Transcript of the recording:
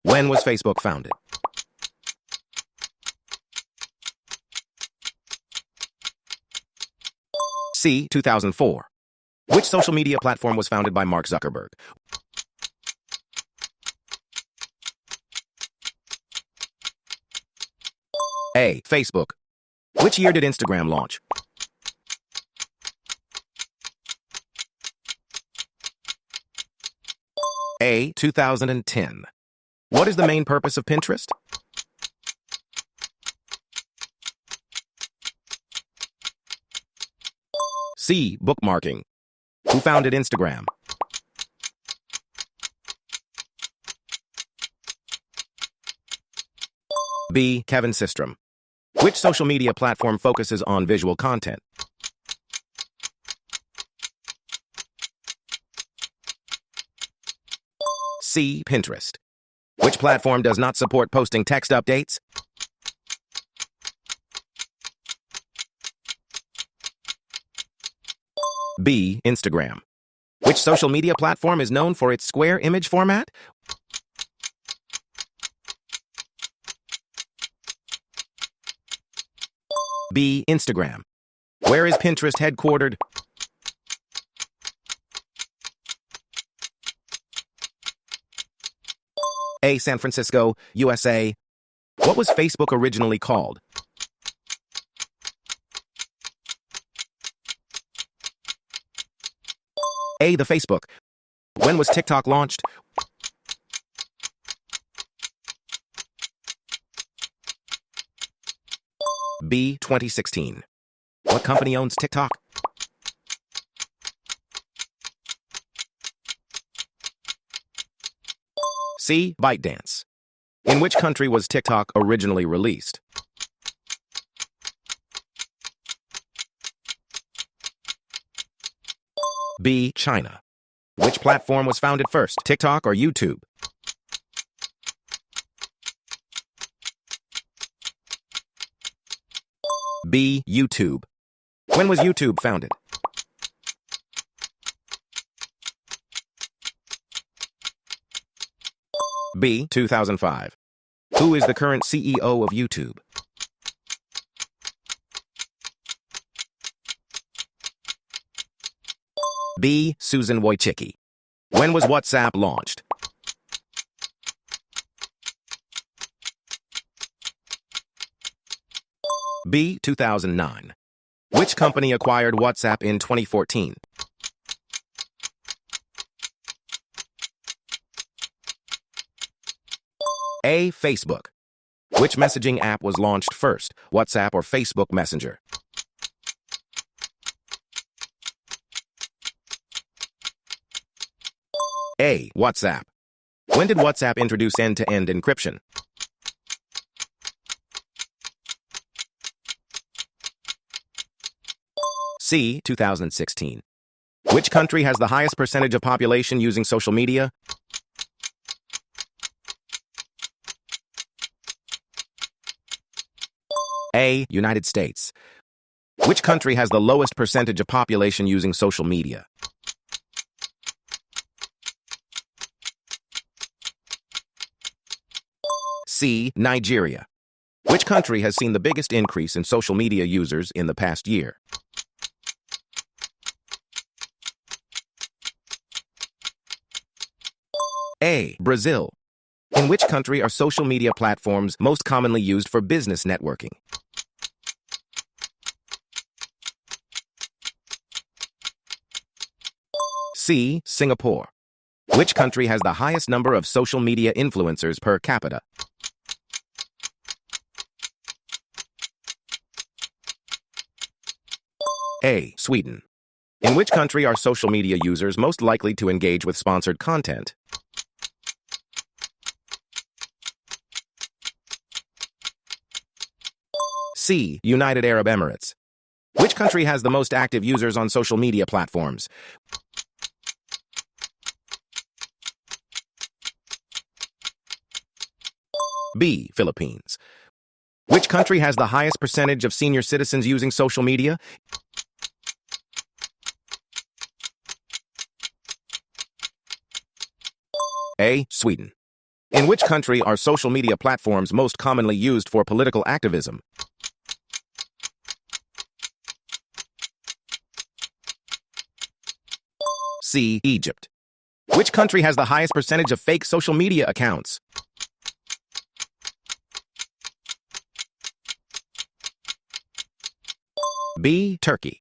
When was Facebook founded? C. 2004. Which social media platform was founded by Mark Zuckerberg? A. Facebook. Which year did Instagram launch? A. 2010. What is the main purpose of Pinterest? C. Bookmarking. Who founded Instagram? B. Kevin Systrom. Which social media platform focuses on visual content? C. Pinterest. Which platform does not support posting text updates? B. Instagram. Which social media platform is known for its square image format? B. Instagram. Where is Pinterest headquartered? A. San Francisco, USA. What was Facebook originally called? A. The Facebook. When was TikTok launched? B. 2016. What company owns TikTok? C. ByteDance. In which country was TikTok originally released? B. China. Which platform was founded first, TikTok or YouTube? B. YouTube. When was YouTube founded? B. 2005. Who is the current CEO of YouTube? B. Susan Wojcicki. When was WhatsApp launched? B. 2009. Which company acquired WhatsApp in 2014? A. Facebook. Which messaging app was launched first, WhatsApp or Facebook Messenger? A. WhatsApp. When did WhatsApp introduce end-to-end encryption? C. 2016. Which country has the highest percentage of population using social media? A. United States. Which country has the lowest percentage of population using social media? C. Nigeria. Which country has seen the biggest increase in social media users in the past year? A. Brazil. In which country are social media platforms most commonly used for business networking? C. Singapore. Which country has the highest number of social media influencers per capita? A. Sweden. In which country are social media users most likely to engage with sponsored content? C. United Arab Emirates. Which country has the most active users on social media platforms? B. Philippines. Which country has the highest percentage of senior citizens using social media? A. Sweden. In which country are social media platforms most commonly used for political activism? C. Egypt. Which country has the highest percentage of fake social media accounts? B. Turkey.